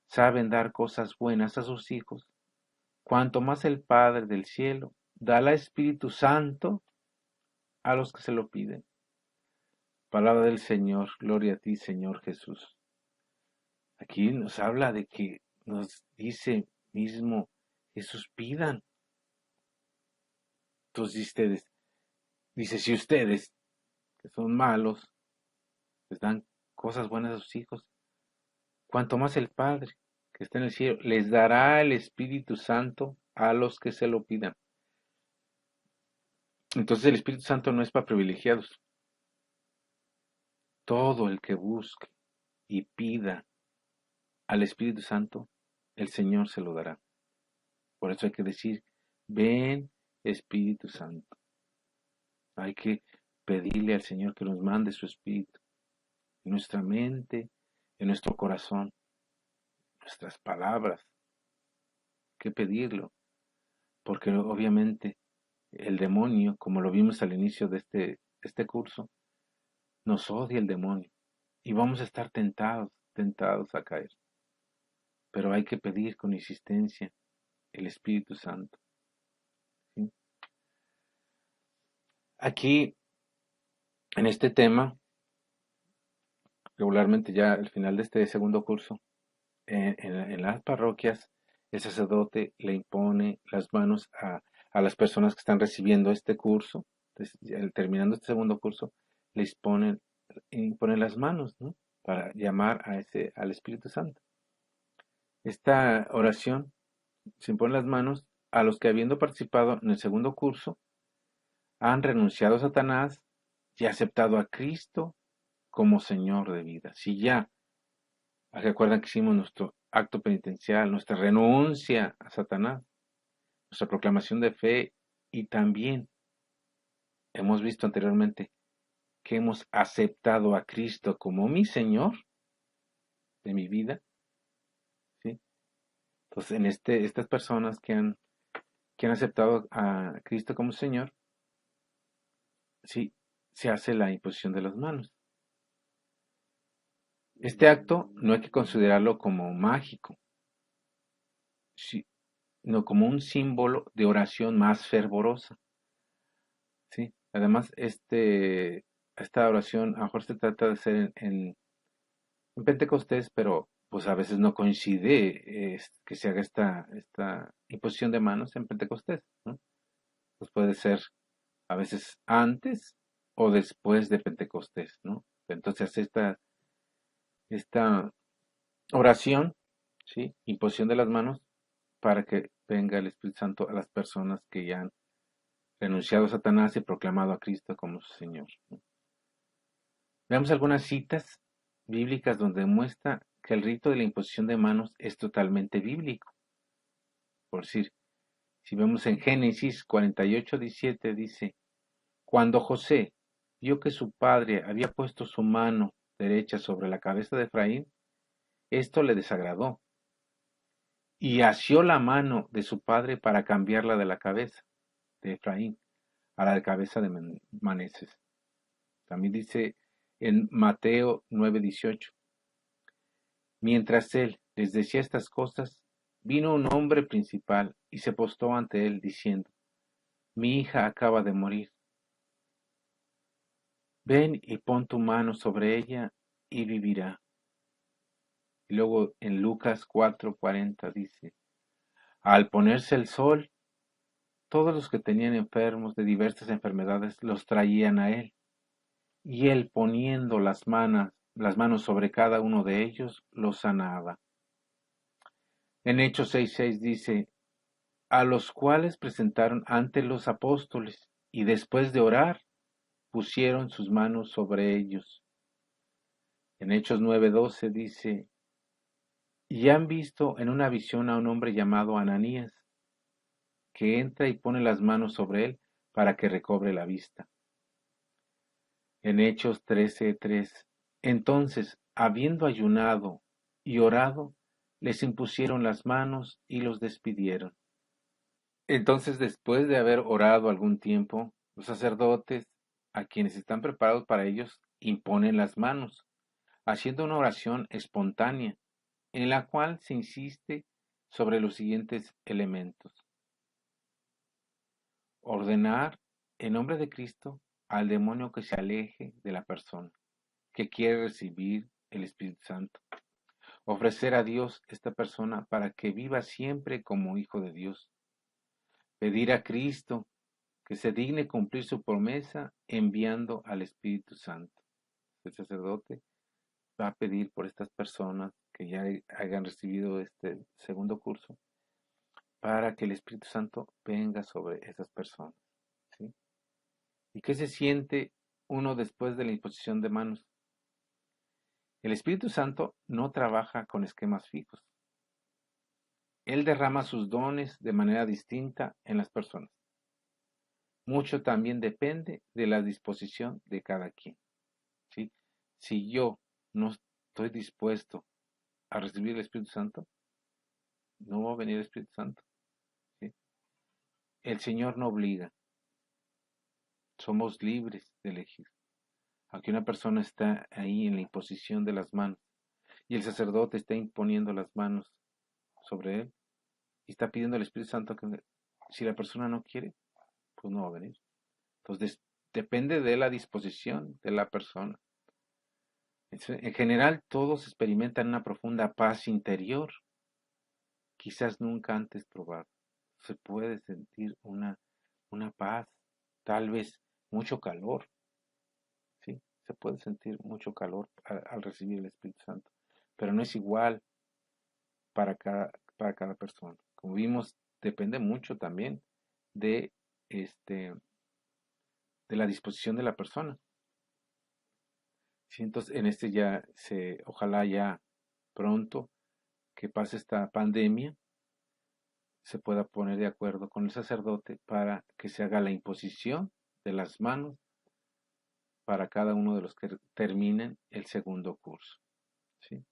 saben dar cosas buenas a sus hijos, cuanto más el Padre del cielo da al Espíritu Santo a los que se lo piden. Palabra del Señor, gloria a ti, Señor Jesús. Aquí nos habla de que nos dice mismo Jesús, pidan. Entonces dice, si ustedes que son malos les dan cosas buenas a sus hijos, cuanto más el Padre que está en el cielo les dará el Espíritu Santo a los que se lo pidan. Entonces el Espíritu Santo no es para privilegiados. Todo el que busque y pida al Espíritu Santo, el Señor se lo dará. Por eso hay que decir, ven Espíritu Santo. Hay que pedirle al Señor que nos mande su Espíritu en nuestra mente, en nuestro corazón, nuestras palabras. Hay que pedirlo, porque obviamente el demonio, como lo vimos al inicio de este curso, nos odia el demonio y vamos a estar tentados a caer. Pero hay que pedir con insistencia el Espíritu Santo. ¿Sí? Aquí, en este tema, regularmente ya al final de este segundo curso, en las parroquias, el sacerdote le impone las manos a las personas que están recibiendo este curso. Entonces, terminando este segundo curso, les impone las manos, ¿no? Para llamar al Espíritu Santo. Esta oración se impone las manos a los que, habiendo participado en el segundo curso, han renunciado a Satanás y aceptado a Cristo como Señor de vida. Si ya, recuerdan que hicimos nuestro acto penitencial, nuestra renuncia a Satanás, nuestra proclamación de fe, y también hemos visto anteriormente que hemos aceptado a Cristo como mi Señor de mi vida, ¿sí? Entonces, estas personas que han aceptado a Cristo como Señor, sí, se hace la imposición de las manos. Este acto no hay que considerarlo como mágico, sino como un símbolo de oración más fervorosa. ¿Sí? Además, esta oración a lo mejor se trata de hacer en Pentecostés, pero pues a veces no coincide que se haga esta imposición de manos en Pentecostés, ¿no? Pues puede ser a veces antes o después de Pentecostés, ¿no? Entonces esta oración, ¿sí? Imposición de las manos para que venga el Espíritu Santo a las personas que ya han renunciado a Satanás y proclamado a Cristo como su Señor, ¿no? Veamos algunas citas bíblicas donde muestra que el rito de la imposición de manos es totalmente bíblico. Por decir, si vemos en Génesis 48:17 dice, cuando José vio que su padre había puesto su mano derecha sobre la cabeza de Efraín, esto le desagradó y asió la mano de su padre para cambiarla de la cabeza de Efraín a la de cabeza de Manasés. También dice en Mateo 9:18, mientras él les decía estas cosas, vino un hombre principal y se postó ante él diciendo, mi hija acaba de morir. Ven y pon tu mano sobre ella y vivirá. Y luego en Lucas 4:40 dice, al ponerse el sol, todos los que tenían enfermos de diversas enfermedades los traían a él, y él poniendo las manos sobre cada uno de ellos, los sanaba. En Hechos 6:6 dice, a los cuales presentaron ante los apóstoles, y después de orar, pusieron sus manos sobre ellos. En Hechos 9:12 dice, y han visto en una visión a un hombre llamado Ananías, que entra y pone las manos sobre él para que recobre la vista. En Hechos 13:3, entonces, habiendo ayunado y orado, les impusieron las manos y los despidieron. Entonces, después de haber orado algún tiempo, los sacerdotes, a quienes están preparados para ellos, imponen las manos, haciendo una oración espontánea, en la cual se insiste sobre los siguientes elementos. Ordenar, en nombre de Cristo, al demonio que se aleje de la persona, que quiere recibir el Espíritu Santo. Ofrecer a Dios esta persona para que viva siempre como hijo de Dios. Pedir a Cristo que se digne cumplir su promesa enviando al Espíritu Santo. El sacerdote va a pedir por estas personas que ya hayan recibido este segundo curso para que el Espíritu Santo venga sobre esas personas. ¿Sí? ¿Y qué se siente uno después de la imposición de manos? El Espíritu Santo no trabaja con esquemas fijos. Él derrama sus dones de manera distinta en las personas. Mucho también depende de la disposición de cada quien. ¿Sí? Si yo no estoy dispuesto a recibir el Espíritu Santo, no va a venir el Espíritu Santo. ¿Sí? El Señor no obliga. Somos libres de elegir. Aunque una persona está ahí en la imposición de las manos y el sacerdote está imponiendo las manos sobre él y está pidiendo al Espíritu Santo que si la persona no quiere, pues no va a venir. Entonces depende de la disposición de la persona. En general todos experimentan una profunda paz interior, quizás nunca antes probado. Se puede sentir una paz, tal vez mucho calor, ¿sí? Se puede sentir mucho calor al recibir el Espíritu Santo, pero no es igual para cada persona. Como vimos, depende mucho también de, este, de la disposición de la persona. Sí, entonces, en ojalá ya pronto que pase esta pandemia, se pueda poner de acuerdo con el sacerdote para que se haga la imposición de las manos para cada uno de los que terminen el segundo curso. ¿Sí?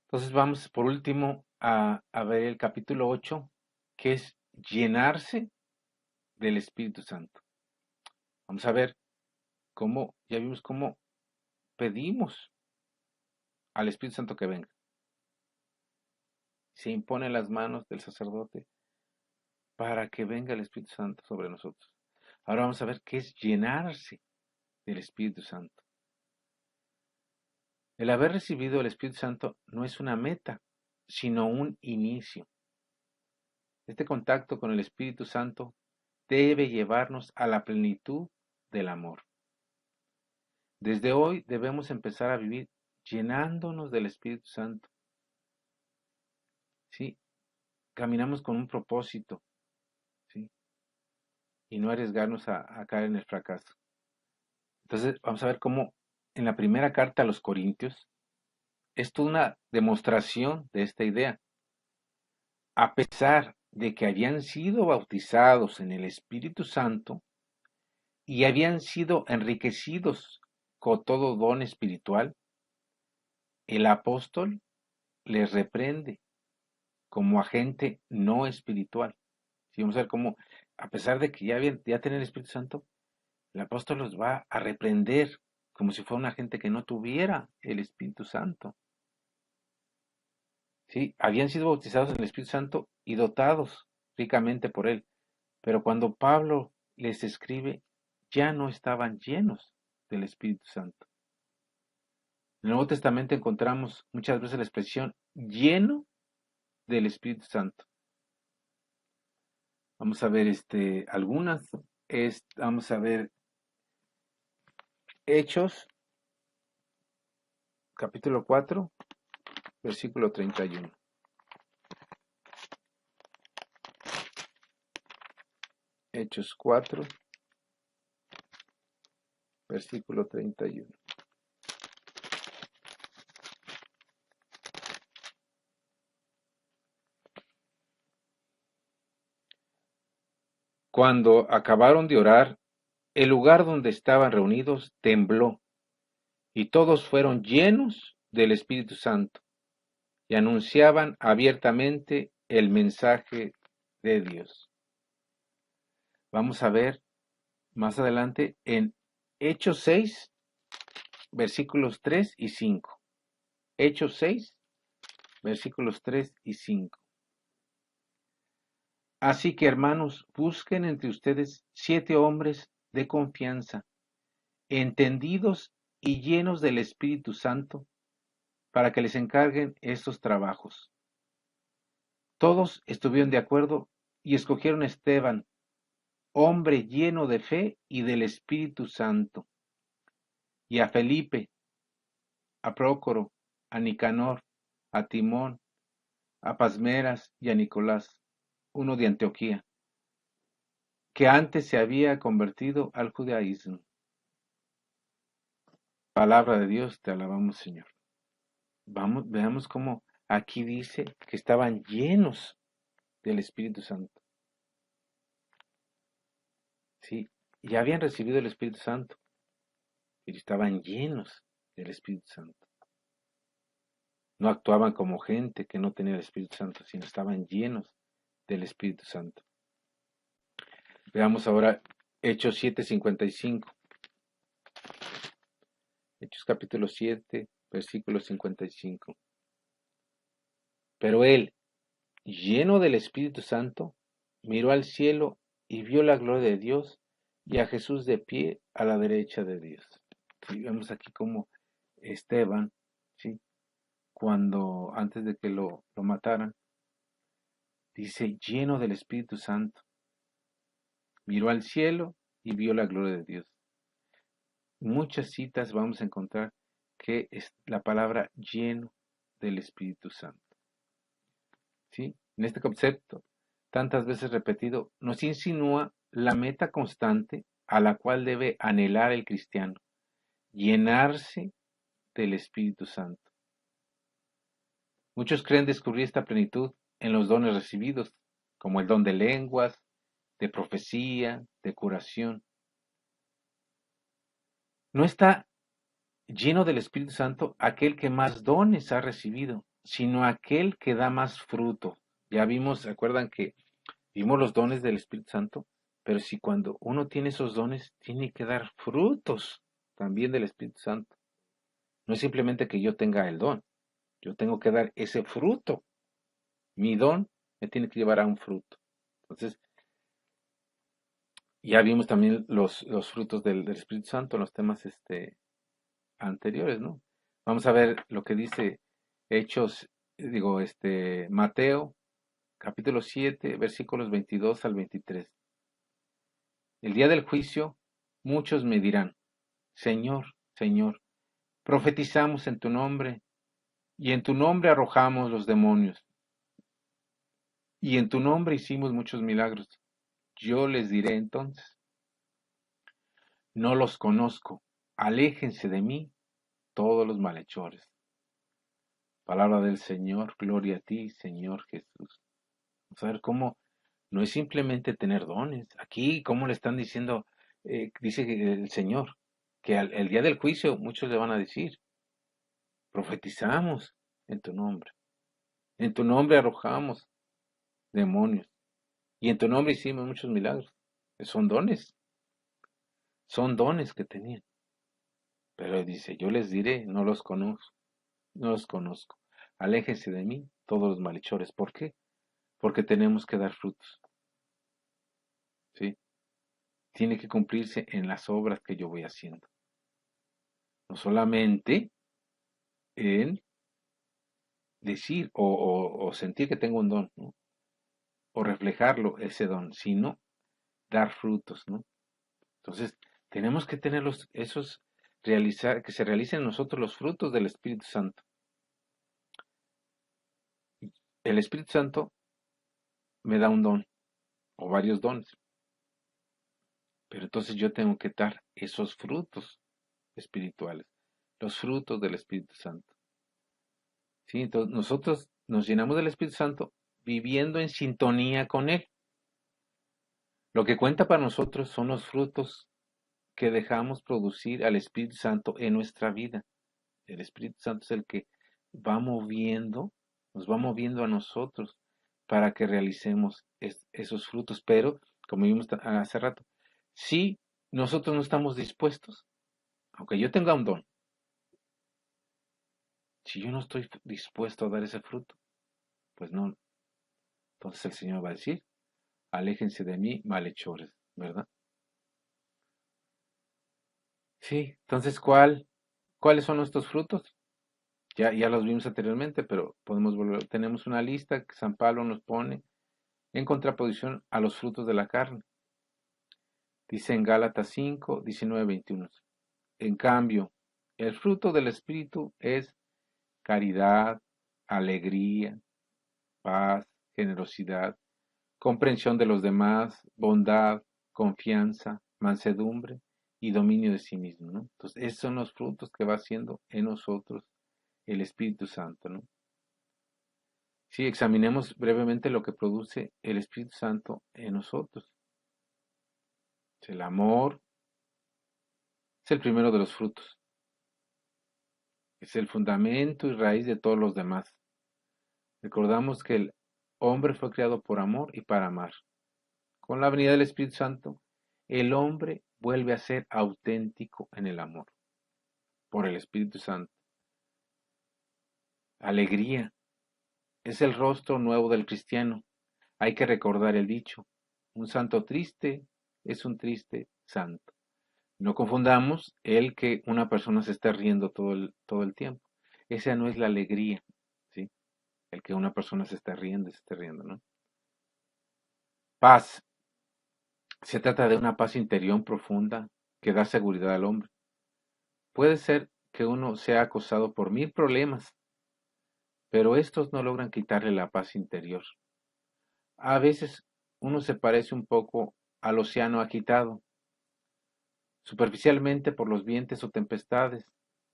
Entonces vamos por último a ver el capítulo 8, que es llenarse del Espíritu Santo. Vamos a ver ya vimos cómo pedimos al Espíritu Santo que venga. Se impone las manos del sacerdote para que venga el Espíritu Santo sobre nosotros. Ahora vamos a ver qué es llenarse del Espíritu Santo. El haber recibido el Espíritu Santo no es una meta, sino un inicio. Este contacto con el Espíritu Santo debe llevarnos a la plenitud del amor. Desde hoy debemos empezar a vivir llenándonos del Espíritu Santo. ¿Sí? Caminamos con un propósito, ¿sí? Y no arriesgarnos a caer en el fracaso. Entonces, vamos a ver cómo en la primera carta a los Corintios es toda una demostración de esta idea. A pesar de que habían sido bautizados en el Espíritu Santo y habían sido enriquecidos con todo don espiritual, el apóstol les reprende como agente no espiritual. Si vamos a ver cómo, a pesar de que ya tienen el Espíritu Santo, el apóstol los va a reprender como si fuera una gente que no tuviera el Espíritu Santo. ¿Sí? Habían sido bautizados en el Espíritu Santo y dotados ricamente por él. Pero cuando Pablo les escribe, ya no estaban llenos del Espíritu Santo. En el Nuevo Testamento encontramos muchas veces la expresión lleno del Espíritu Santo. Vamos a ver algunas. Vamos a ver Hechos, capítulo 4, versículo 31. Hechos 4, versículo 31. Cuando acabaron de orar, el lugar donde estaban reunidos tembló, y todos fueron llenos del Espíritu Santo, y anunciaban abiertamente el mensaje de Dios. Vamos a ver más adelante en Hechos 6, versículos 3 y 5. Hechos 6, versículos 3 y 5. Así que, hermanos, busquen entre ustedes 7 hombres de confianza, entendidos y llenos del Espíritu Santo, para que les encarguen estos trabajos. Todos estuvieron de acuerdo y escogieron a Esteban, hombre lleno de fe y del Espíritu Santo, y a Felipe, a Prócoro, a Nicanor, a Timón, a Pasmeras y a Nicolás, uno de Antioquía, que antes se había convertido al judaísmo. Palabra de Dios, te alabamos, Señor. Veamos cómo aquí dice que estaban llenos del Espíritu Santo. Sí, ya habían recibido el Espíritu Santo, pero estaban llenos del Espíritu Santo. No actuaban como gente que no tenía el Espíritu Santo, sino estaban llenos del Espíritu Santo. Veamos ahora Hechos 7:55. Hechos capítulo 7, versículo 55. Pero él, lleno del Espíritu Santo, miró al cielo y vio la gloria de Dios y a Jesús de pie a la derecha de Dios. Sí, vemos aquí como Esteban, ¿sí? Cuando antes de que lo mataran, dice lleno del Espíritu Santo, miró al cielo y vio la gloria de Dios. Muchas citas vamos a encontrar que es la palabra lleno del Espíritu Santo. ¿Sí? En este concepto, tantas veces repetido, nos insinúa la meta constante a la cual debe anhelar el cristiano, llenarse del Espíritu Santo. Muchos creen descubrir esta plenitud en los dones recibidos, como el don de lenguas, de profecía, de curación. No está lleno del Espíritu Santo aquel que más dones ha recibido, sino aquel que da más fruto. Ya vimos, ¿se acuerdan que vimos los dones del Espíritu Santo? Pero si cuando uno tiene esos dones, tiene que dar frutos también del Espíritu Santo. No es simplemente que yo tenga el don, yo tengo que dar ese fruto. Mi don me tiene que llevar a un fruto. Entonces, ya vimos también los frutos del Espíritu Santo en los temas anteriores, ¿no? Vamos a ver lo que dice Hechos, Mateo, capítulo 7, versículos 22 al 23. El día del juicio, muchos me dirán, Señor, Señor, profetizamos en tu nombre, y en tu nombre arrojamos los demonios, y en tu nombre hicimos muchos milagros. Yo les diré entonces, no los conozco, aléjense de mí todos los malhechores. Palabra del Señor, gloria a ti, Señor Jesús. Vamos a ver cómo no es simplemente tener dones. Aquí, como le están diciendo, dice el Señor, que el día del juicio muchos le van a decir, profetizamos en tu nombre arrojamos demonios, y en tu nombre hicimos muchos milagros. Son dones que tenían. Pero dice, yo les diré, no los conozco, no los conozco. Aléjense de mí todos los malhechores. ¿Por qué? Porque tenemos que dar frutos. ¿Sí? Tiene que cumplirse en las obras que yo voy haciendo. No solamente en decir o sentir que tengo un don, ¿no? O reflejarlo, ese don, sino dar frutos, ¿no? Entonces, tenemos que tener que se realicen en nosotros los frutos del Espíritu Santo. El Espíritu Santo me da un don, o varios dones. Pero entonces yo tengo que dar esos frutos espirituales, los frutos del Espíritu Santo. ¿Sí? Entonces nosotros nos llenamos del Espíritu Santo viviendo en sintonía con Él. Lo que cuenta para nosotros son los frutos que dejamos producir al Espíritu Santo en nuestra vida. El Espíritu Santo es el que va moviendo, nos va moviendo a nosotros para que realicemos esos frutos. Pero, como vimos hace rato, si nosotros no estamos dispuestos, aunque yo tenga un don, si yo no estoy dispuesto a dar ese fruto, pues no. Entonces el Señor va a decir, aléjense de mí, malhechores, ¿verdad? Sí, entonces, ¿cuáles son nuestros frutos? Ya los vimos anteriormente, pero podemos volver. Tenemos una lista que San Pablo nos pone en contraposición a los frutos de la carne. Dice en Gálatas 5, 19, 21. En cambio, el fruto del Espíritu es caridad, alegría, paz, generosidad, comprensión de los demás, bondad, confianza, mansedumbre y dominio de sí mismo, ¿no? Entonces, esos son los frutos que va haciendo en nosotros el Espíritu Santo, ¿no? Si examinemos brevemente lo que produce el Espíritu Santo en nosotros. El amor es el primero de los frutos. Es el fundamento y raíz de todos los demás. Recordamos que el hombre fue creado por amor y para amar. Con la venida del Espíritu Santo, el hombre vuelve a ser auténtico en el amor, por el Espíritu Santo. Alegría es el rostro nuevo del cristiano. Hay que recordar el dicho, un santo triste es un triste santo. No confundamos el que una persona se esté riendo todo el tiempo. Esa no es la alegría, ¿sí? El que una persona se esté riendo, ¿no? Paz. Se trata de una paz interior profunda que da seguridad al hombre. Puede ser que uno sea acosado por 1000 problemas, pero estos no logran quitarle la paz interior. A veces uno se parece un poco al océano agitado, superficialmente por los vientos o tempestades,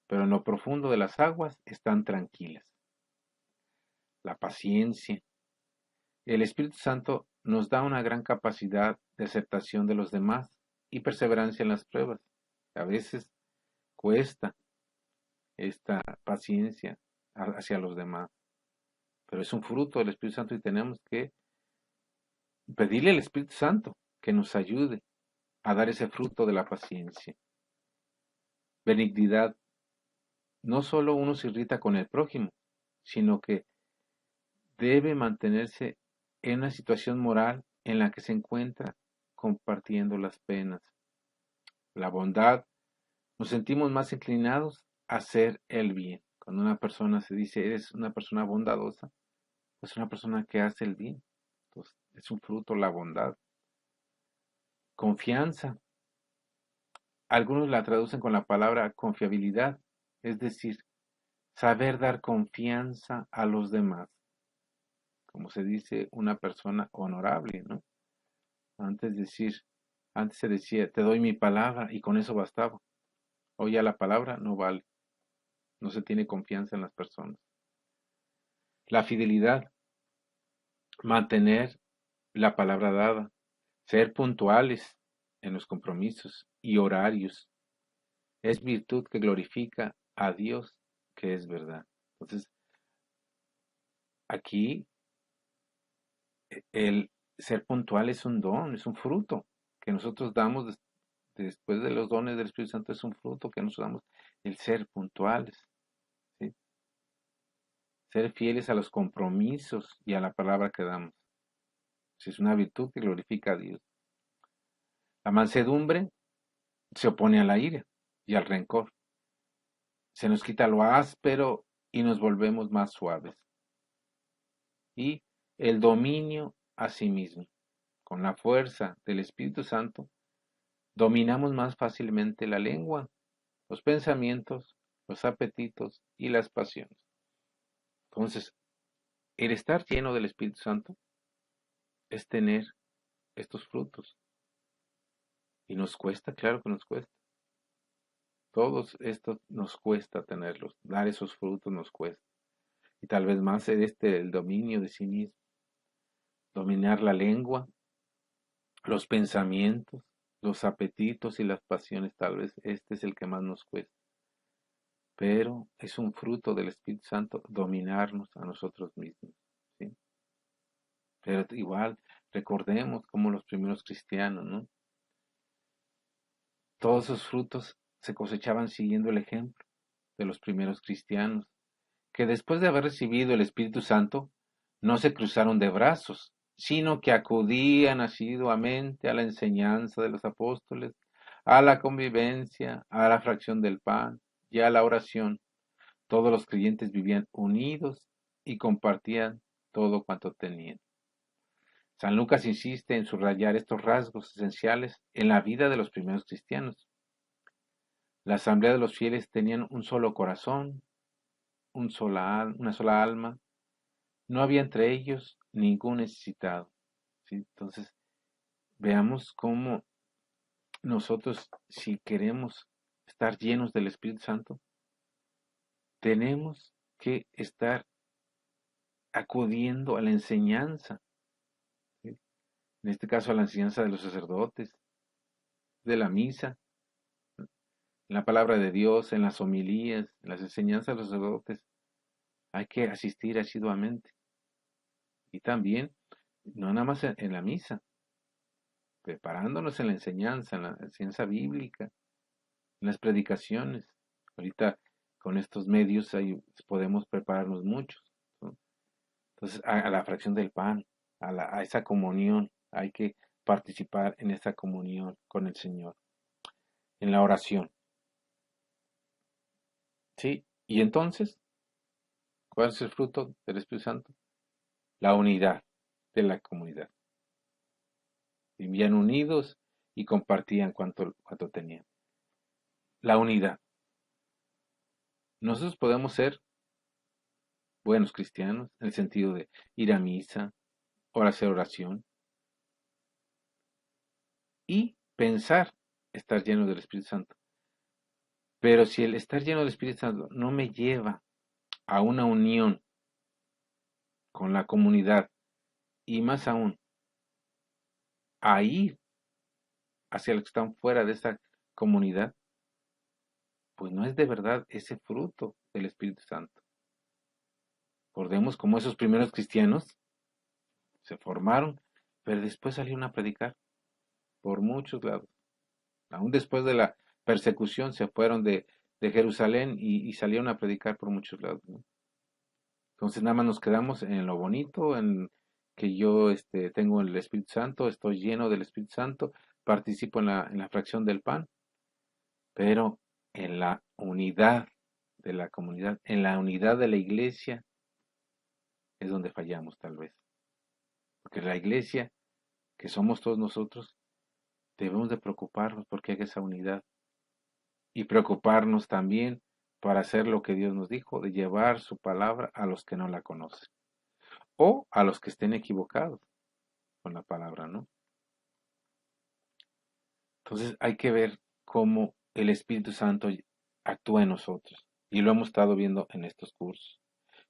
pero en lo profundo de las aguas están tranquilas. La paciencia. El Espíritu Santo nos da una gran capacidad de aceptación de los demás y perseverancia en las pruebas. A veces cuesta esta paciencia hacia los demás, pero es un fruto del Espíritu Santo y tenemos que pedirle al Espíritu Santo que nos ayude a dar ese fruto de la paciencia. Benignidad. No solo uno se irrita con el prójimo, sino que debe mantenerse en una situación moral en la que se encuentra compartiendo las penas. La bondad, nos sentimos más inclinados a hacer el bien. Cuando una persona se dice, eres una persona bondadosa, pues una persona que hace el bien. Entonces, es un fruto la bondad. Confianza. Algunos la traducen con la palabra confiabilidad, es decir, saber dar confianza a los demás. Como se dice, una persona honorable, ¿no? Antes se decía, te doy mi palabra y con eso bastaba. Hoy ya la palabra no vale, no se tiene confianza en las personas. La fidelidad, mantener la palabra dada, ser puntuales en los compromisos y horarios, es virtud que glorifica a Dios, que es verdad. Entonces, aquí el ser puntual es un don, es un fruto que nosotros damos después de los dones del Espíritu Santo, es un fruto que nosotros damos, el ser puntuales, ¿sí? Ser fieles a los compromisos y a la palabra que damos. Es una virtud que glorifica a Dios. La mansedumbre se opone a la ira y al rencor. Se nos quita lo áspero y nos volvemos más suaves. Y el dominio a sí mismo. Con la fuerza del Espíritu Santo, dominamos más fácilmente la lengua, los pensamientos, los apetitos y las pasiones. Entonces, el estar lleno del Espíritu Santo es tener estos frutos. Y nos cuesta, claro que nos cuesta. Todos estos nos cuesta tenerlos, dar esos frutos nos cuesta. Y tal vez más el dominio de sí mismo, dominar la lengua, los pensamientos, los apetitos y las pasiones, tal vez este es el que más nos cuesta. Pero es un fruto del Espíritu Santo dominarnos a nosotros mismos, ¿sí? Pero igual, recordemos como los primeros cristianos, ¿no? Todos esos frutos se cosechaban siguiendo el ejemplo de los primeros cristianos, que después de haber recibido el Espíritu Santo, no se cruzaron de brazos, sino que acudían asiduamente a la enseñanza de los apóstoles, a la convivencia, a la fracción del pan y a la oración. Todos los creyentes vivían unidos y compartían todo cuanto tenían. San Lucas insiste en subrayar estos rasgos esenciales en la vida de los primeros cristianos. La asamblea de los fieles tenían un solo corazón, una sola alma. No había entre ellos ningún necesitado, ¿sí? Entonces, veamos cómo nosotros, si queremos estar llenos del Espíritu Santo, tenemos que estar acudiendo a la enseñanza, ¿sí? En este caso a la enseñanza de los sacerdotes, de la misa, en la palabra de Dios, en las homilías, en las enseñanzas de los sacerdotes. Hay que asistir asiduamente. Y también, no nada más en la misa, preparándonos en la enseñanza bíblica, en las predicaciones. Ahorita con estos medios ahí podemos prepararnos muchos, ¿no? Entonces, a la fracción del pan, a esa comunión, hay que participar en esa comunión con el Señor, en la oración. ¿Sí? Y entonces, ¿cuál es el fruto del Espíritu Santo? La unidad de la comunidad. Vivían unidos y compartían cuanto tenían. La unidad. Nosotros podemos ser buenos cristianos en el sentido de ir a misa, o hacer oración y pensar estar lleno del Espíritu Santo. Pero si el estar lleno del Espíritu Santo no me lleva a una unión con la comunidad y más aún a ir hacia los que están fuera de esa comunidad, pues no es de verdad ese fruto del Espíritu Santo. Recordemos cómo esos primeros cristianos se formaron, pero después salieron a predicar por muchos lados. Aún después de la persecución se fueron de Jerusalén y salieron a predicar por muchos lados, ¿no? Entonces nada más nos quedamos en lo bonito, en que yo tengo el Espíritu Santo, estoy lleno del Espíritu Santo, participo en la fracción del pan, pero en la unidad de la comunidad, en la unidad de la iglesia, es donde fallamos tal vez. Porque la iglesia, que somos todos nosotros, debemos de preocuparnos porque hay esa unidad y preocuparnos también para hacer lo que Dios nos dijo, de llevar su palabra a los que no la conocen o a los que estén equivocados con la palabra, ¿no? Entonces hay que ver cómo el Espíritu Santo actúa en nosotros y lo hemos estado viendo en estos cursos,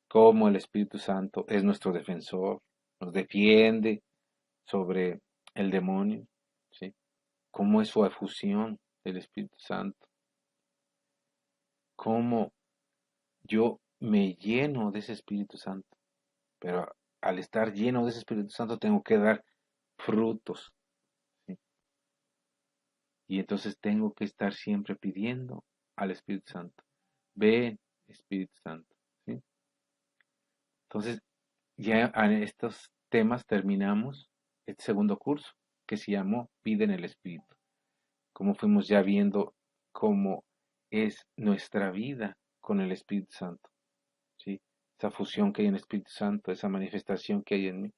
cómo el Espíritu Santo es nuestro defensor, nos defiende sobre el demonio, ¿sí? Cómo es su efusión del Espíritu Santo, cómo yo me lleno de ese Espíritu Santo, pero al estar lleno de ese Espíritu Santo tengo que dar frutos, ¿sí? Y entonces tengo que estar siempre pidiendo al Espíritu Santo, ven Espíritu Santo, ¿sí? Entonces ya en estos temas terminamos este segundo curso que se llamó Vida en el Espíritu. Como fuimos ya viendo cómo es nuestra vida con el Espíritu Santo, ¿sí? Esa fusión que hay en el Espíritu Santo, esa manifestación que hay en mí,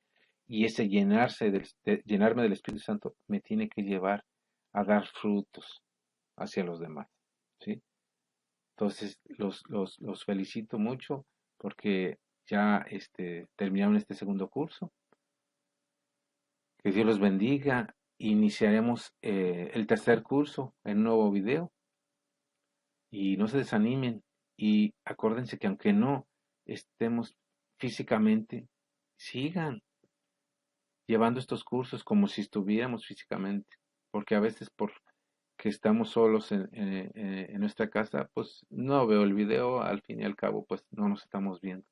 y ese llenarme del Espíritu Santo me tiene que llevar a dar frutos hacia los demás, ¿sí? Entonces los felicito mucho porque ya terminaron este segundo curso. Que Dios los bendiga iniciaremos el tercer curso en un nuevo video y no se desanimen y acuérdense que aunque no estemos físicamente, sigan llevando estos cursos como si estuviéramos físicamente, porque a veces por que estamos solos en nuestra casa, pues no veo el video, al fin y al cabo, pues no nos estamos viendo.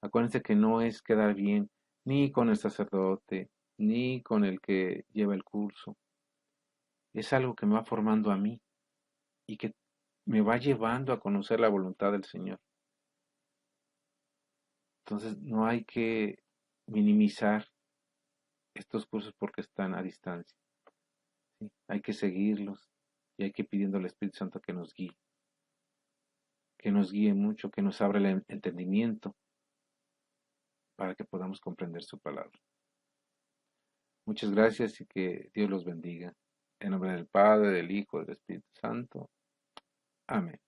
Acuérdense que no es quedar bien ni con el sacerdote, ni con el que lleva el curso. Es algo que me va formando a mí y que me va llevando a conocer la voluntad del Señor. Entonces no hay que minimizar estos cursos porque están a distancia, ¿sí? Hay que seguirlos y hay que pidiendo al Espíritu Santo que nos guíe mucho, que nos abra el entendimiento para que podamos comprender su palabra. Muchas gracias y que Dios los bendiga. En nombre del Padre, del Hijo, del Espíritu Santo. Amén.